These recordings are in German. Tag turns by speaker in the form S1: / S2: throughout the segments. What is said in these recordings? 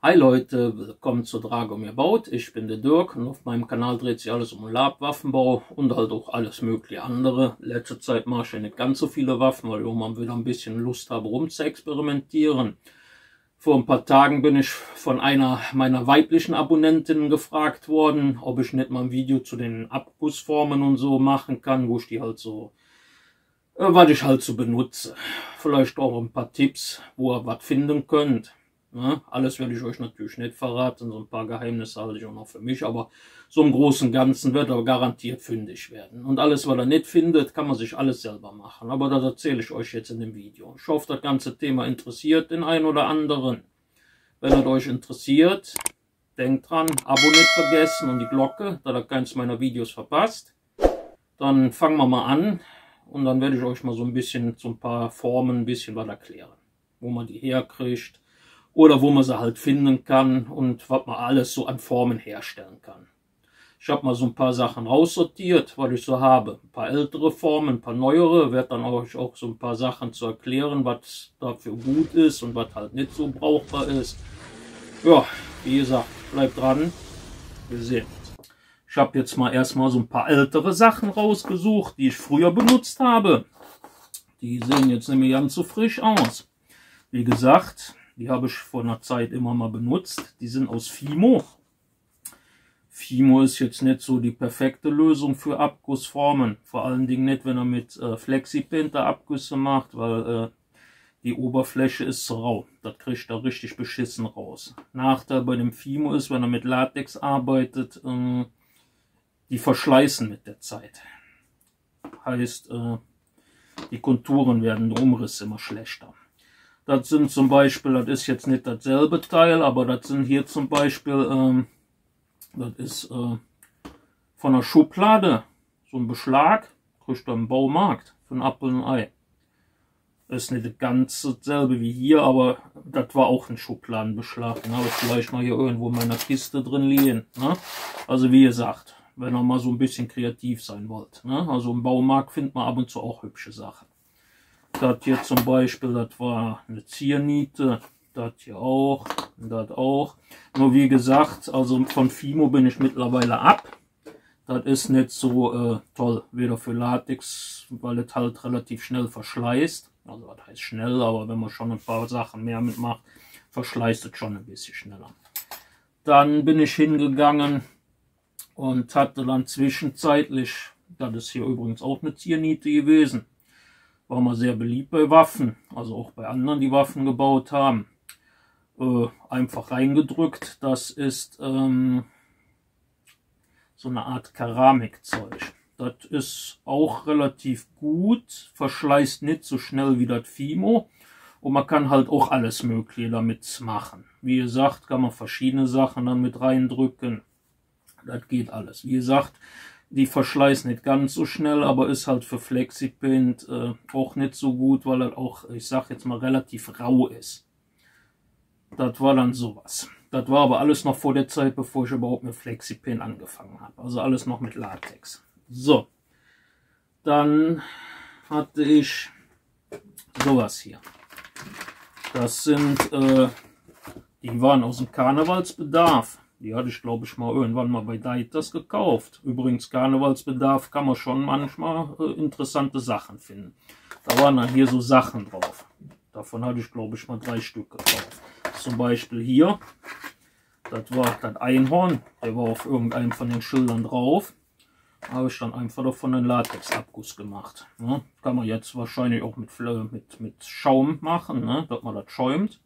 S1: Hi Leute, willkommen zu Dragomir Baut. Ich bin der Dirk und auf meinem Kanal dreht sich alles um Labwaffenbau und halt auch alles mögliche andere. Letzte Zeit mache ich ja nicht ganz so viele Waffen, weil ich irgendwann wieder ein bisschen Lust habe, rum zu experimentieren. Vor ein paar Tagen bin ich von einer meiner weiblichen Abonnentinnen gefragt worden, ob ich nicht mal ein Video zu den Abgussformen und so machen kann, wo ich die halt so, was ich halt so benutze. Vielleicht auch ein paar Tipps, wo ihr was finden könnt. Ja, alles werde ich euch natürlich nicht verraten, so ein paar Geheimnisse halte ich auch noch für mich, aber so im Großen und Ganzen wird er garantiert fündig werden. Und alles, was er nicht findet, kann man sich alles selber machen, aber das erzähle ich euch jetzt in dem Video. Ich hoffe, das ganze Thema interessiert den einen oder anderen. Wenn es euch interessiert, denkt dran, Abo nicht vergessen und die Glocke, da ihr keins meiner Videos verpasst. Dann fangen wir mal an und dann werde ich euch mal so ein bisschen zu ein paar Formen ein bisschen was erklären, wo man die herkriegt. Oder wo man sie halt finden kann und was man alles so an Formen herstellen kann. Ich habe mal so ein paar Sachen raussortiert, was ich so habe. Ein paar ältere Formen, ein paar neuere. Werde dann euch auch so ein paar Sachen zu erklären, was dafür gut ist und was halt nicht so brauchbar ist. Ja, wie gesagt, bleibt dran. Wir sehen uns. Ich habe jetzt mal erstmal so ein paar ältere Sachen rausgesucht, die ich früher benutzt habe. Die sehen jetzt nämlich ganz so frisch aus. Wie gesagt, die habe ich vor einer Zeit immer mal benutzt. Die sind aus Fimo. Fimo ist jetzt nicht so die perfekte Lösung für Abgussformen. Vor allen Dingen nicht, wenn er mit Flexipaint Abgüsse macht, weil die Oberfläche ist zu rau. Das kriegt er richtig beschissen raus. Nachteil bei dem Fimo ist, wenn er mit Latex arbeitet, die verschleißen mit der Zeit. Heißt, die Konturen werden, der Umriss immer schlechter. Das sind zum Beispiel, das ist jetzt nicht dasselbe Teil, aber das sind hier zum Beispiel, das ist von der Schublade, so ein Beschlag, kriegt ihr im Baumarkt für ein Apfel und ein Ei. Das ist nicht ganz dasselbe wie hier, aber das war auch ein Schubladenbeschlag. Den habe ich vielleicht mal hier irgendwo in meiner Kiste drin liegen. Ne? Also wie gesagt, wenn ihr mal so ein bisschen kreativ sein wollt. Ne? Also im Baumarkt findet man ab und zu auch hübsche Sachen. Das hier zum Beispiel, das war eine Zierniete, das hier auch, das auch. Nur wie gesagt, also von Fimo bin ich mittlerweile ab. Das ist nicht so toll, weder für Latex, weil es halt relativ schnell verschleißt. Also das heißt schnell, aber wenn man schon ein paar Sachen mehr mitmacht, verschleißt es schon ein bisschen schneller. Dann bin ich hingegangen und hatte dann zwischenzeitlich, das ist hier übrigens auch eine Zierniete gewesen, war mal sehr beliebt bei Waffen, also auch bei anderen, die Waffen gebaut haben. Einfach reingedrückt, das ist so eine Art Keramikzeug. Das ist auch relativ gut, verschleißt nicht so schnell wie das Fimo und man kann halt auch alles Mögliche damit machen. Wie gesagt, kann man verschiedene Sachen dann mit reindrücken. Das geht alles. Wie gesagt, die verschleißen nicht ganz so schnell, aber ist halt für Flexipaint auch nicht so gut, weil er auch, ich sag jetzt mal, relativ rau ist. Das war dann sowas. Das war aber alles noch vor der Zeit, bevor ich überhaupt mit Flexipaint angefangen habe. Also alles noch mit Latex. So. Dann hatte ich sowas hier. Das sind, die waren aus dem Karnevalsbedarf. Die hatte ich, glaube ich, mal irgendwann mal bei Deiters gekauft. Übrigens, Karnevalsbedarf kann man schon manchmal interessante Sachen finden. Da waren dann hier so Sachen drauf. Davon hatte ich, glaube ich, mal 3 Stück gekauft. Zum Beispiel hier. Das war das Einhorn. Der war auf irgendeinem von den Schildern drauf. Da habe ich dann einfach davon einen Latexabguss gemacht. Ne? Kann man jetzt wahrscheinlich auch mit Schaum machen, ne? Dass man das schäumt.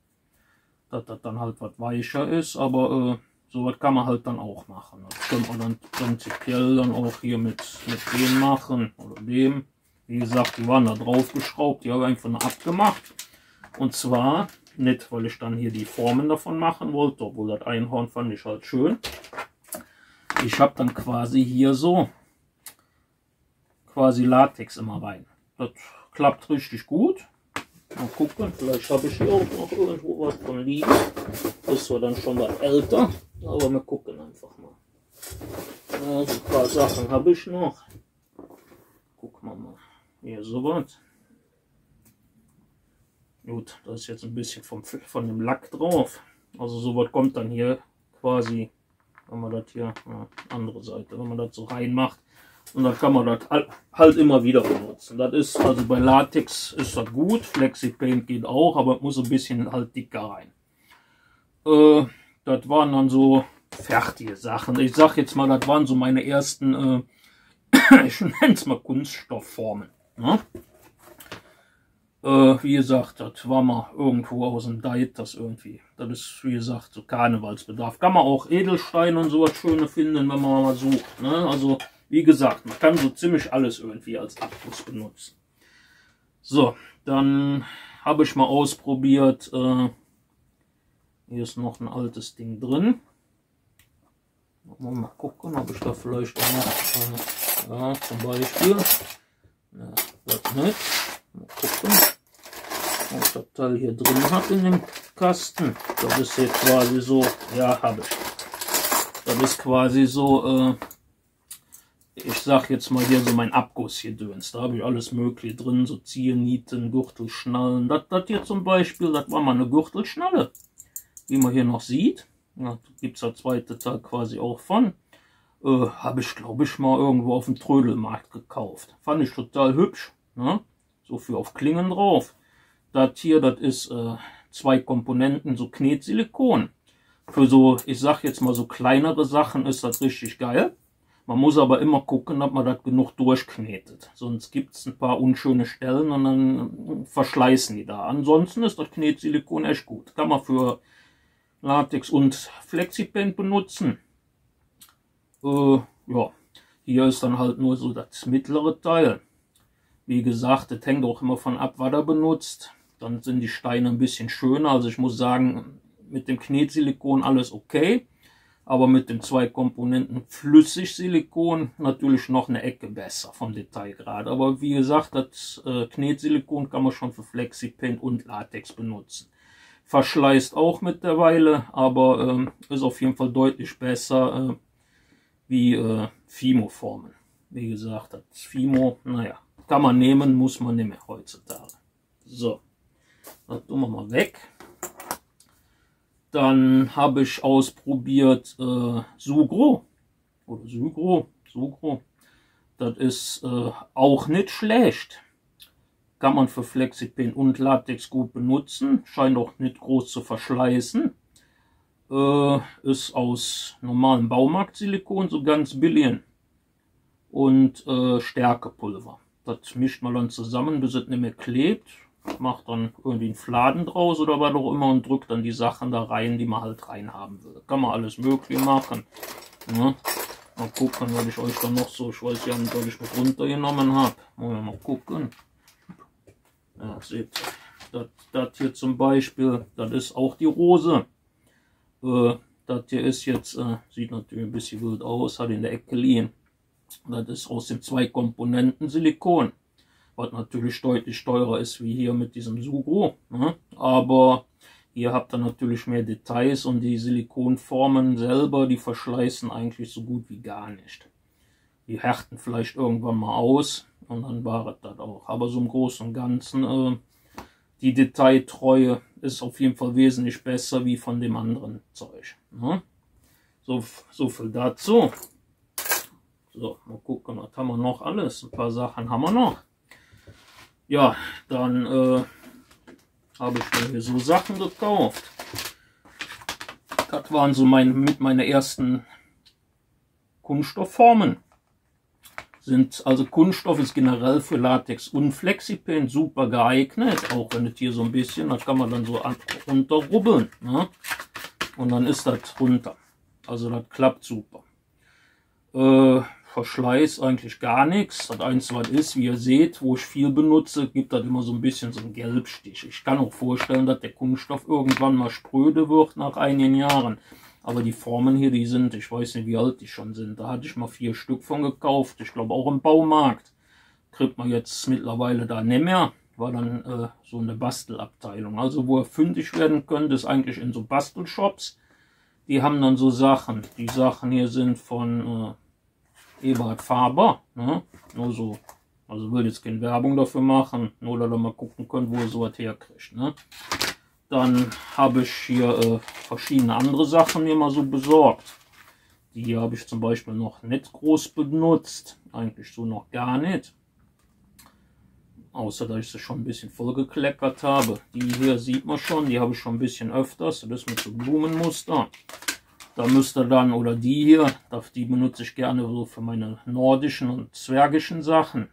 S1: Dass das dann halt was weicher ist, aber sowas kann man halt dann auch machen. Das könnte man dann prinzipiell dann auch hier mit dem machen oder dem. Wie gesagt, die waren da drauf geschraubt, die habe ich einfach nur abgemacht. Und zwar nicht, weil ich dann hier die Formen davon machen wollte, obwohl das Einhorn fand ich halt schön. Ich habe dann quasi hier so quasi Latex immer rein. Das klappt richtig gut. Mal gucken, vielleicht habe ich hier auch noch irgendwo was von liegen. Das ist zwar dann schon mal älter, aber wir gucken einfach mal. Also ein paar Sachen habe ich noch. Gucken wir mal. Hier sowas. Gut, da ist jetzt ein bisschen von dem Lack drauf. Also sowas kommt dann hier quasi, wenn man das hier, andere Seite, wenn man das so reinmacht. Und dann kann man das halt immer wieder benutzen. Das ist, also bei Latex ist das gut, Flexi-Paint geht auch, aber es muss ein bisschen halt dicker rein. Das waren dann so fertige Sachen. Ich sag jetzt mal, das waren so meine ersten, ich nenne es mal Kunststoffformen. Ne? Wie gesagt, das war mal irgendwo aus dem Deit, das irgendwie. Das ist, wie gesagt, so Karnevalsbedarf. Kann man auch Edelsteine und sowas Schöne finden, wenn man mal sucht. Ne? Also, wie gesagt, man kann so ziemlich alles irgendwie als Abguss benutzen. So, dann habe ich mal ausprobiert. Hier ist noch ein altes Ding drin. Mal gucken, ob ich da vielleicht noch, ja, zum Beispiel. Ja, das nicht. Mal gucken, was das Teil hier drin hat in dem Kasten. Das ist hier quasi so, ja, habe ich. Das ist quasi so, ich sag jetzt mal hier so mein Abguss hier drin. Da habe ich alles mögliche drin, so Ziernieten, Gürtelschnallen. Das hier zum Beispiel, das war mal eine Gürtelschnalle. Wie man hier noch sieht. Ja, da gibt es der zweite Teil quasi auch von. Habe ich, glaube ich, mal irgendwo auf dem Trödelmarkt gekauft. Fand ich total hübsch. Ne? So für auf Klingen drauf. Das hier, das ist 2 Komponenten, so Knetsilikon. Für so, ich sag jetzt mal so kleinere Sachen ist das richtig geil. Man muss aber immer gucken, ob man das genug durchknetet. Sonst gibt es ein paar unschöne Stellen und dann verschleißen die da. Ansonsten ist das Knetsilikon echt gut. Kann man für Latex und Flexi-Paint benutzen. Ja, hier ist dann halt nur so das mittlere Teil. Wie gesagt, das hängt auch immer von ab, was er benutzt. Dann sind die Steine ein bisschen schöner. Also ich muss sagen, mit dem Knetsilikon alles okay. Aber mit den 2 Komponenten Flüssigsilikon natürlich noch eine Ecke besser vom Detailgrad. Aber wie gesagt, das Knetsilikon kann man schon für Flexi-Paint und Latex benutzen. Verschleißt auch mittlerweile, aber ist auf jeden Fall deutlich besser wie Fimo-Formen. Wie gesagt, das Fimo, naja, kann man nehmen, muss man nicht mehr heutzutage. So, das tun wir mal weg. Dann habe ich ausprobiert Sugro. Oder Sugro. Das ist auch nicht schlecht. Kann man für Flexi-Paint und Latex gut benutzen. Scheint auch nicht groß zu verschleißen. Ist aus normalem Baumarktsilikon, so ganz billig. Und Stärkepulver. Das mischt man dann zusammen, bis es nicht mehr klebt. Macht dann irgendwie einen Fladen draus oder was auch immer und drückt dann die Sachen da rein, die man halt rein haben will. Kann man alles mögliche machen. Ja. Mal gucken, was ich euch dann noch so, ich weiß ja nicht, was ich mit runtergenommen habe. Mal gucken. Ja, seht ihr. Das hier zum Beispiel, das ist auch die Rose. Das hier ist jetzt, sieht natürlich ein bisschen wild aus, hat in der Ecke liegen. Das ist aus den 2 Komponenten Silikon. Was natürlich deutlich teurer ist wie hier mit diesem Sugro. Ne? Aber hier habt ihr natürlich mehr Details und die Silikonformen selber, die verschleißen eigentlich so gut wie gar nicht. Die härten vielleicht irgendwann mal aus und dann war es das auch. Aber so im Großen und Ganzen, die Detailtreue ist auf jeden Fall wesentlich besser wie von dem anderen Zeug. Ne? So viel dazu. So, mal gucken, was haben wir noch alles. Ein paar Sachen haben wir noch. Ja, dann habe ich mir hier so Sachen gekauft. Das waren so meine ersten Kunststoffformen. Also Kunststoff ist generell für Latex und Flexi-Paint super geeignet. Auch wenn es hier so ein bisschen, das kann man dann so runterrubbeln. Ne? Und dann ist das runter. Also das klappt super. Verschleiß eigentlich gar nichts. Das Einzige, was ist, wie ihr seht, wo ich viel benutze, gibt das immer so ein bisschen so einen Gelbstich. Ich kann auch vorstellen, dass der Kunststoff irgendwann mal spröde wird nach einigen Jahren. Aber die Formen hier, die sind, ich weiß nicht, wie alt die schon sind. Da hatte ich mal 4 Stück von gekauft. Ich glaube auch im Baumarkt. Kriegt man jetzt mittlerweile da nicht mehr. War dann so eine Bastelabteilung. Also wo ihr fündig werden könnt, ist eigentlich in so Bastelshops. Die haben dann so Sachen. Die Sachen hier sind von Eberhard Faber, ne? Nur so, also will jetzt keine Werbung dafür machen, nur dass ihr mal gucken könnt, wo ihr sowas herkriegt, ne? Dann habe ich hier verschiedene andere Sachen mir mal so besorgt. Die hier habe ich zum Beispiel noch nicht groß benutzt. Eigentlich so noch gar nicht. Außer, dass ich sie schon ein bisschen vollgekleckert habe. Die hier sieht man schon, die habe ich schon ein bisschen öfters. Das ist mit so Blumenmuster. Da müsst ihr dann, oder die hier, die benutze ich gerne so für meine nordischen und zwergischen Sachen.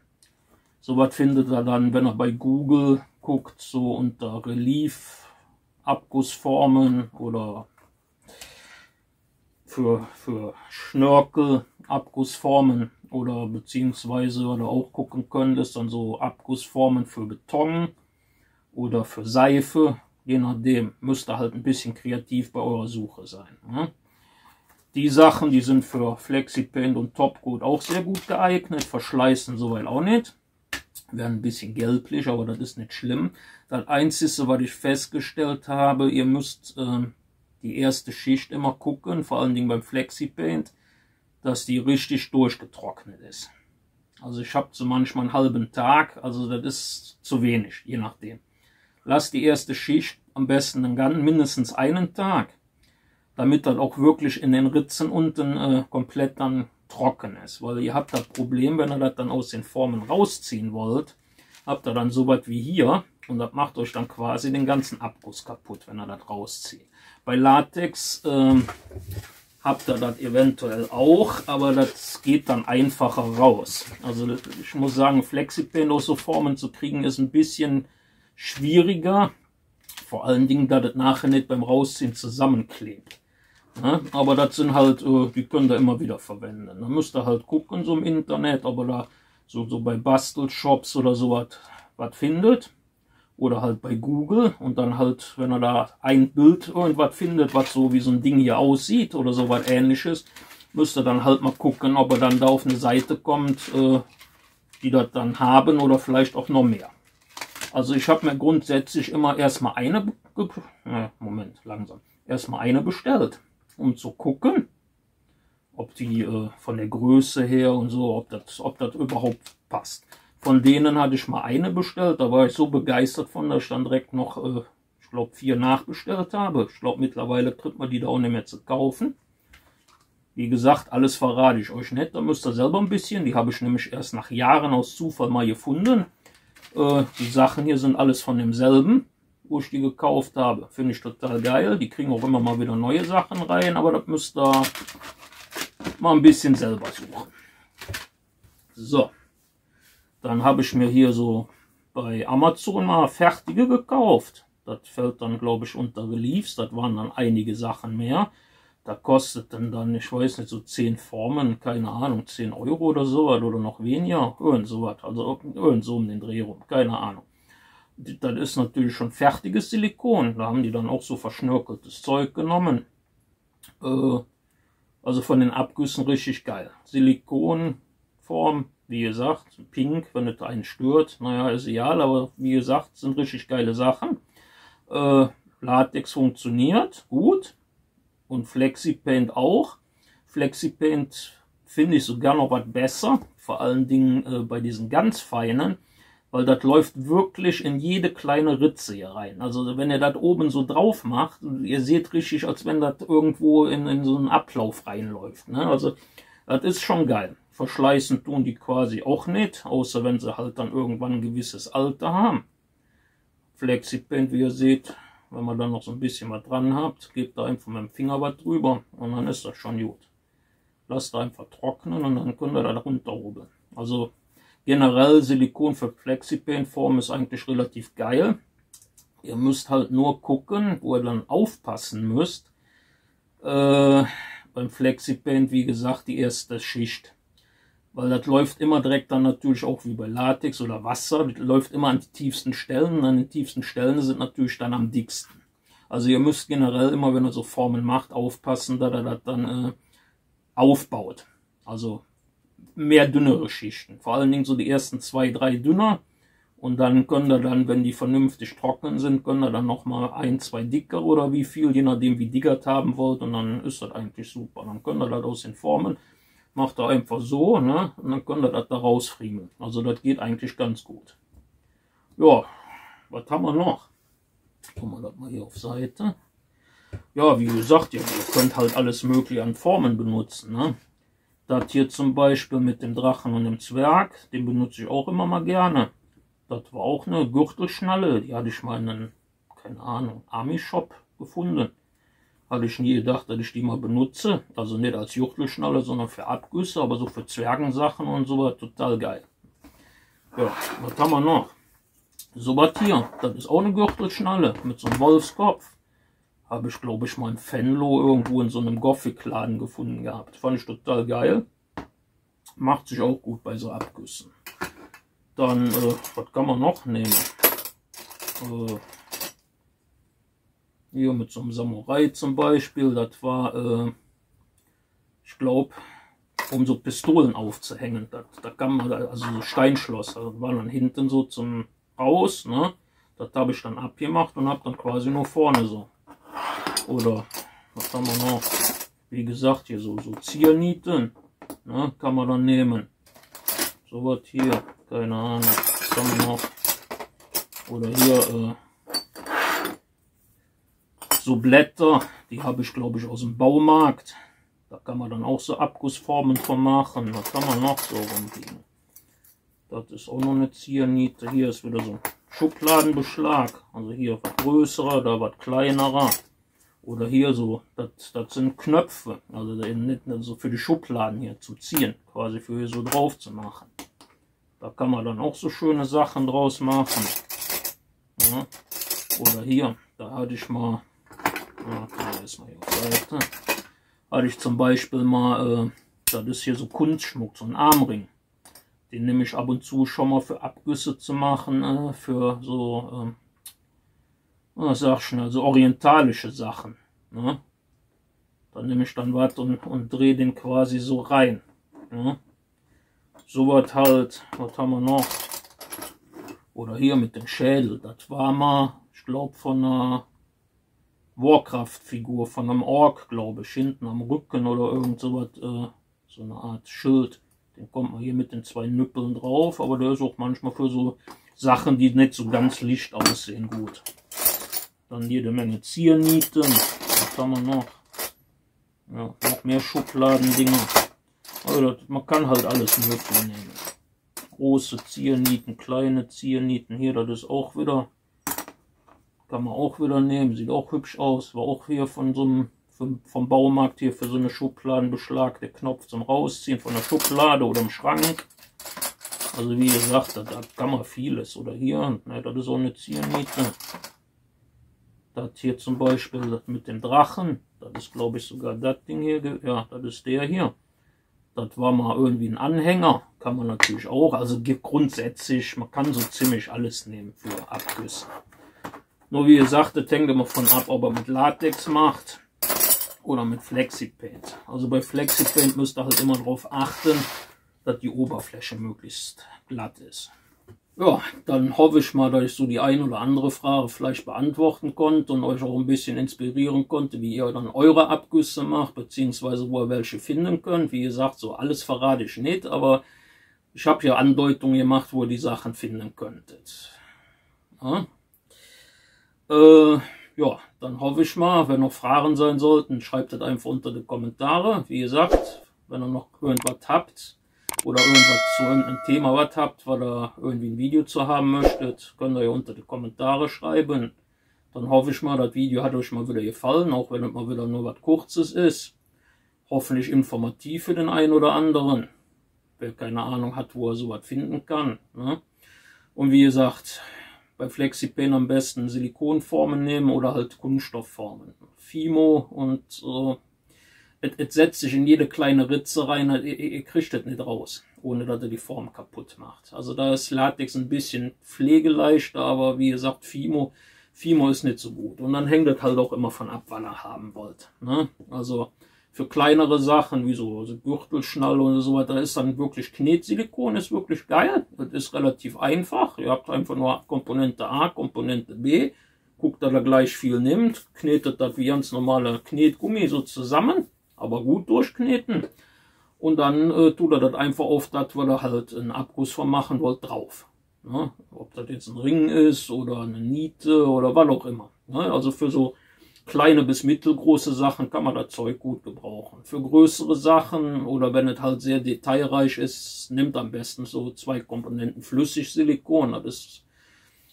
S1: So was findet ihr dann, wenn ihr bei Google guckt, so unter Relief, Abgussformen oder für Schnörkel, Abgussformen oder beziehungsweise oder auch gucken könnt, ist dann so Abgussformen für Beton oder für Seife, je nachdem, müsst ihr halt ein bisschen kreativ bei eurer Suche sein. Ne? Die Sachen, die sind für FlexiPaint und Topcoat auch sehr gut geeignet, verschleißen soweit auch nicht. Werden ein bisschen gelblich, aber das ist nicht schlimm. Das Einzige, was ich festgestellt habe, ihr müsst die erste Schicht immer gucken, vor allen Dingen beim FlexiPaint, dass die richtig durchgetrocknet ist. Also ich habe so manchmal einen halben Tag, also das ist zu wenig, je nachdem. Lasst die erste Schicht am besten dann mindestens einen Tag, damit das auch wirklich in den Ritzen unten komplett dann trocken ist. Weil ihr habt das Problem, wenn ihr das dann aus den Formen rausziehen wollt, habt ihr dann so was wie hier und das macht euch dann quasi den ganzen Abguss kaputt, wenn ihr das rauszieht. Bei Latex habt ihr das eventuell auch, aber das geht dann einfacher raus. Also ich muss sagen, FlexiPaint aus so Formen zu kriegen ist ein bisschen schwieriger. Vor allen Dingen, da das nachher nicht beim Rausziehen zusammenklebt. Ja, aber das sind halt, die könnt ihr immer wieder verwenden. Da müsst ihr halt gucken so im Internet, ob ihr da so bei Bastelshops oder so was findet. Oder halt bei Google und dann halt, wenn ihr da ein Bild irgendwas findet, was so wie so ein Ding hier aussieht oder so was Ähnliches, müsst ihr dann halt mal gucken, ob ihr dann da auf eine Seite kommt, die das dann haben oder vielleicht auch noch mehr. Also ich habe mir grundsätzlich immer erstmal eine bestellt, um zu gucken, ob die von der Größe her und so, ob das überhaupt passt. Von denen hatte ich mal eine bestellt, da war ich so begeistert von, dass ich dann direkt noch, ich glaube 4 nachbestellt habe. Ich glaube mittlerweile kriegt man die da auch nicht mehr zu kaufen. Wie gesagt, alles verrate ich euch nicht, da müsst ihr selber ein bisschen, die habe ich nämlich erst nach Jahren aus Zufall mal gefunden. Die Sachen hier sind alles von demselben, wo ich die gekauft habe. Finde ich total geil, die kriegen auch immer mal wieder neue Sachen rein, aber das müsst ihr mal ein bisschen selber suchen. So. Dann habe ich mir hier so bei Amazon mal fertige gekauft. Das fällt dann, glaube ich, unter Reliefs. Das waren dann einige Sachen mehr. Da kosteten dann, ich weiß nicht, so 10 Formen, keine Ahnung, 10 Euro oder sowas oder noch weniger. Irgend sowas, also irgend so um den Dreh rum, keine Ahnung. Das ist natürlich schon fertiges Silikon. Da haben die dann auch so verschnörkeltes Zeug genommen. Also von den Abgüssen richtig geil. Silikonform. Wie gesagt, pink, wenn es einen stört, naja, ist egal, aber wie gesagt, sind richtig geile Sachen. Latex funktioniert gut und FlexiPaint auch. FlexiPaint finde ich sogar noch was besser, vor allen Dingen bei diesen ganz feinen, weil das läuft wirklich in jede kleine Ritze hier rein. Also wenn ihr das oben so drauf macht, ihr seht richtig, als wenn das irgendwo in so einen Ablauf reinläuft. Ne? Also das ist schon geil. Verschleißen tun die quasi auch nicht, außer wenn sie halt dann irgendwann ein gewisses Alter haben. FlexiPaint, wie ihr seht, wenn man dann noch so ein bisschen was dran habt, gebt da einfach mit dem Finger was drüber und dann ist das schon gut. Lasst einfach trocknen und dann könnt ihr da runterhobeln. Also generell Silikon für FlexiPaint-Form ist eigentlich relativ geil. Ihr müsst halt nur gucken, wo ihr dann aufpassen müsst. Beim FlexiPaint, wie gesagt, die erste Schicht. Weil das läuft immer direkt dann natürlich auch wie bei Latex oder Wasser. Das läuft immer an die tiefsten Stellen. Und an den tiefsten Stellen sind natürlich dann am dicksten. Also ihr müsst generell immer, wenn ihr so Formen macht, aufpassen, dass ihr das dann aufbaut. Also mehr dünnere Schichten. Vor allen Dingen so die ersten 2, 3 dünner. Und dann könnt ihr dann, wenn die vernünftig trocken sind, könnt ihr dann nochmal 1, 2 dicker oder wie viel, je nachdem wie dick ihr das haben wollt. Und dann ist das eigentlich super. Dann könnt ihr das aus den Formen, macht ihr einfach so, ne? Und dann könnt ihr das da rausfriemeln. Also das geht eigentlich ganz gut. Ja, was haben wir noch? tun wir das mal hier auf Seite. Ja, wie gesagt, ihr könnt halt alles mögliche an Formen benutzen. Ne? Das hier zum Beispiel mit dem Drachen und dem Zwerg, den benutze ich auch immer mal gerne. Das war auch eine Gürtelschnalle, die hatte ich mal in einem, keine Ahnung, Army-Shop gefunden. Hatte ich nie gedacht, dass ich die mal benutze. Also nicht als Gürtelschnalle, sondern für Abgüsse, aber so für Zwergensachen und so was, total geil. Ja, was haben wir noch? So was hier, das ist auch eine Gürtelschnalle mit so einem Wolfskopf. Habe ich, glaube ich, mal im Venlo irgendwo in so einem Gothic-Laden gefunden gehabt. Fand ich total geil. Macht sich auch gut bei so Abgüssen. Dann, was kann man noch nehmen? Hier mit so einem Samurai zum Beispiel. Das war, ich glaube, um so Pistolen aufzuhängen. Da kann man, also so Steinschloss. Also das war dann hinten so zum Aus. Ne? Das habe ich dann abgemacht und habe dann quasi nur vorne so. Oder was haben wir noch? Wie gesagt, hier so Ziernieten, ne, kann man dann nehmen. So was hier, keine Ahnung, was haben wir noch? Oder hier so Blätter, die habe ich, glaube ich, aus dem Baumarkt. Da kann man dann auch so Abgussformen von machen. Was kann man noch so rumliegen? Das ist auch noch eine Zierniete. Hier ist wieder so ein Schubladenbeschlag. Also hier was größerer, da was kleinerer. Oder hier so, das sind Knöpfe, also nicht so für die Schubladen hier zum Ziehen, quasi für hier so drauf zu machen. Da kann man dann auch so schöne Sachen draus machen. Ja. Oder hier, da hatte ich mal, hatte ich zum Beispiel mal, das ist hier so Kunstschmuck, so ein Armring. Den nehme ich ab und zu schon mal für Abgüsse zu machen, für so, was sag ich schnell, so orientalische Sachen. Ne? Dann nehme ich dann was und drehe den quasi so rein. Ne? So was halt, was haben wir noch? Oder hier mit dem Schädel. Das war mal, ich glaube, von einer Warcraft-Figur, von einem Ork, glaube ich, hinten am Rücken oder irgend so was, so eine Art Schild. Den kommt man hier mit den zwei Nüppeln drauf, aber der ist auch manchmal für so Sachen, die nicht so ganz licht aussehen, gut. Dann jede Menge Ziernieten. Was haben wir noch? Ja, noch mehr Schubladendinger. Also man kann halt alles mögliche nehmen. Große Ziernieten, kleine Ziernieten. Hier, das ist auch wieder. Kann man auch wieder nehmen. Sieht auch hübsch aus. War auch hier von so einem, vom Baumarkt hier für so eine Schubladenbeschlag. Der Knopf zum Rausziehen von der Schublade oder im Schrank. Also wie gesagt, da kann man vieles. Oder hier, ne, das ist auch eine Zierniete. Das hier zum Beispiel, das mit dem Drachen, das ist glaube ich sogar das Ding hier, ja, das ist der hier. Das war mal irgendwie ein Anhänger, kann man natürlich auch, also gibt grundsätzlich, man kann so ziemlich alles nehmen für Abgüsse. Nur wie gesagt, das hängt immer von ab, ob er mit Latex macht oder mit Flexipaint. Also bei Flexipaint müsst ihr halt immer darauf achten, dass die Oberfläche möglichst glatt ist. Ja, dann hoffe ich mal, dass ich so die ein oder andere Frage vielleicht beantworten konnte und euch auch ein bisschen inspirieren konnte, wie ihr dann eure Abgüsse macht, beziehungsweise wo ihr welche finden könnt. Wie gesagt, so alles verrate ich nicht, aber ich habe ja Andeutungen gemacht, wo ihr die Sachen finden könntet. Ja, ja, dann hoffe ich mal, wenn noch Fragen sein sollten, schreibt das einfach unter die Kommentare. Wie gesagt, wenn ihr noch irgendwas habt, oder irgendwas zu irgendeinem Thema was habt, weil ihr irgendwie ein Video zu haben möchtet, könnt ihr ja unter die Kommentare schreiben. Dann hoffe ich mal, das Video hat euch mal wieder gefallen, auch wenn es mal wieder nur was Kurzes ist. Hoffentlich informativ für den einen oder anderen, wer keine Ahnung hat, wo er sowas finden kann. Ne? Und wie gesagt, bei Flexipaint am besten Silikonformen nehmen oder halt Kunststoffformen. Fimo und so. Es setzt sich in jede kleine Ritze rein, ihr kriegt das nicht raus, ohne dass ihr die Form kaputt macht. Also da ist Latex ein bisschen pflegeleichter, aber wie gesagt, Fimo ist nicht so gut. Und dann hängt das halt auch immer von ab, wann ihr haben wollt. Ne? Also für kleinere Sachen, wie so Gürtelschnalle oder so, da ist dann wirklich Knetsilikon, ist wirklich geil. Das ist relativ einfach. Ihr habt einfach nur Komponente A, Komponente B. Guckt, dass er gleich viel nimmt, knetet das wie ganz normale Knetgummi so zusammen. Aber gut durchkneten und dann tut er das einfach auf das, weil er halt einen Abguss von machen wollt, drauf. Ne? Ob das jetzt ein Ring ist oder eine Niete oder was auch immer. Ne? Also für so kleine bis mittelgroße Sachen kann man das Zeug gut gebrauchen. Für größere Sachen oder wenn es halt sehr detailreich ist, nimmt am besten so 2 Komponenten Flüssigsilikon. Das ist,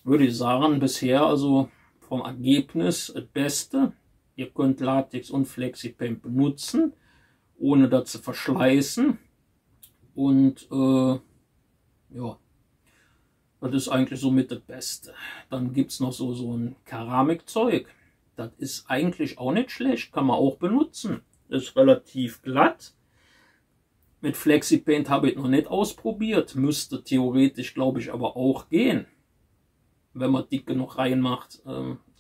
S1: würde ich sagen, bisher also vom Ergebnis das Beste. Ihr könnt Latex und Flexipaint benutzen, ohne das zu verschleißen. Und ja, das ist eigentlich somit das Beste. Dann gibt es noch so ein Keramikzeug. Das ist eigentlich auch nicht schlecht, kann man auch benutzen. Ist relativ glatt. Mit Flexipaint habe ich noch nicht ausprobiert. Müsste theoretisch, glaube ich, aber auch gehen, wenn man dick genug reinmacht.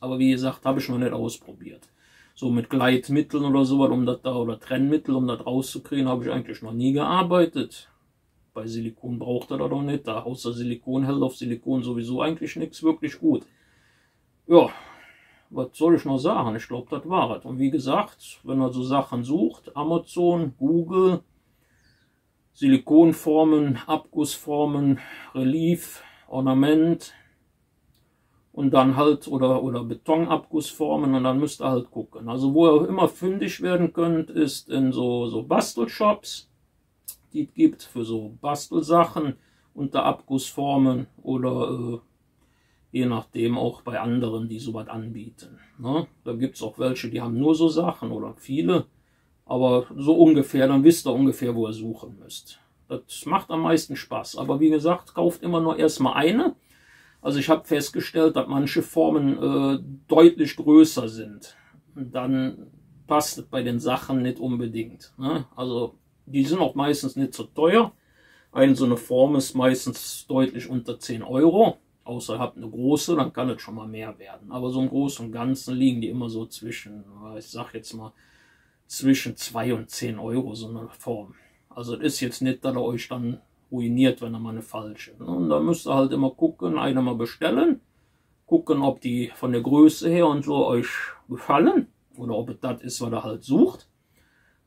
S1: Aber wie gesagt, habe ich noch nicht ausprobiert. So mit Gleitmitteln oder sowas, um das da, oder Trennmittel, um das rauszukriegen, habe ich eigentlich noch nie gearbeitet. Bei Silikon braucht er das doch nicht. Da außer Silikon hält auf Silikon sowieso eigentlich nichts wirklich gut. Ja, was soll ich noch sagen? Ich glaube, das war es. Und wie gesagt, wenn ihr so Sachen sucht, Amazon, Google, Silikonformen, Abgussformen, Relief, Ornament und dann halt, oder Betonabgussformen, und dann müsst ihr halt gucken. Also wo ihr immer fündig werden könnt, ist in so Bastelshops, die es gibt für so Bastelsachen unter Abgussformen oder je nachdem auch bei anderen, die sowas anbieten. Ne? Da gibt es auch welche, die haben nur so Sachen oder viele, aber so ungefähr, dann wisst ihr ungefähr, wo ihr suchen müsst. Das macht am meisten Spaß, aber wie gesagt, kauft immer nur erstmal eine. Also ich habe festgestellt, dass manche Formen deutlich größer sind. Und dann passt es bei den Sachen nicht unbedingt. Ne? Also die sind auch meistens nicht so teuer. So eine Form ist meistens deutlich unter 10 Euro. Außer ihr habt eine große, dann kann es schon mal mehr werden. Aber so im Großen und Ganzen liegen die immer so zwischen, ich sag jetzt mal, zwischen 2 und 10 Euro so eine Form. Also es ist jetzt nicht, dass ihr euch dann ruiniert, wenn ihr mal eine falsche. Und da müsst ihr halt immer gucken, eine mal bestellen. Gucken, ob die von der Größe her und so euch gefallen. Oder ob es das ist, was ihr halt sucht.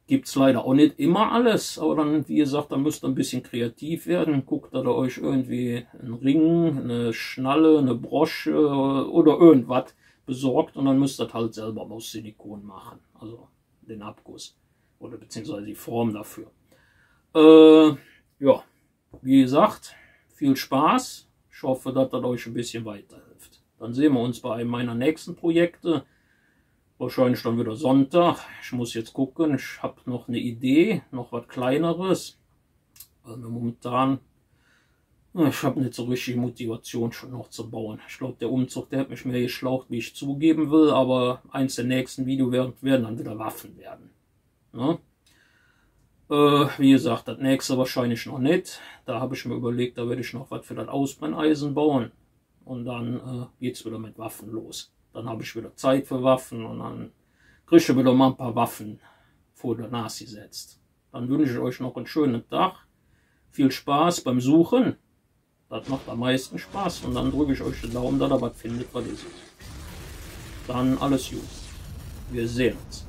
S1: Gibt es leider auch nicht immer alles, aber dann, wie gesagt, dann müsst ihr ein bisschen kreativ werden. Guckt, dass ihr euch irgendwie einen Ring, eine Schnalle, eine Brosche oder irgendwas besorgt und dann müsst ihr das halt selber aus Silikon machen. Also den Abguss oder beziehungsweise die Form dafür. Ja, wie gesagt, viel Spaß. Ich hoffe, dass das euch ein bisschen weiterhilft. Dann sehen wir uns bei einem meiner nächsten Projekte. Wahrscheinlich dann wieder Sonntag. Ich muss jetzt gucken. Ich habe noch eine Idee, noch was Kleineres. Also momentan, ich habe nicht so richtig Motivation schon noch zu bauen. Ich glaube, der Umzug, der hat mich mehr geschlaucht, wie ich zugeben will. Aber eins der nächsten Videos werden dann wieder Waffen werden. Ne? Wie gesagt, das nächste wahrscheinlich noch nicht. Da habe ich mir überlegt, da werde ich noch was für das Ausbrenneisen bauen. Und dann geht es wieder mit Waffen los. Dann habe ich wieder Zeit für Waffen und dann kriege ich wieder mal ein paar Waffen vor der Nase gesetzt. Dann wünsche ich euch noch einen schönen Tag. Viel Spaß beim Suchen. Das macht am meisten Spaß. Und dann drücke ich euch den Daumen, dass ihr was findet, was ihr sucht. Dann alles gut. Wir sehen uns.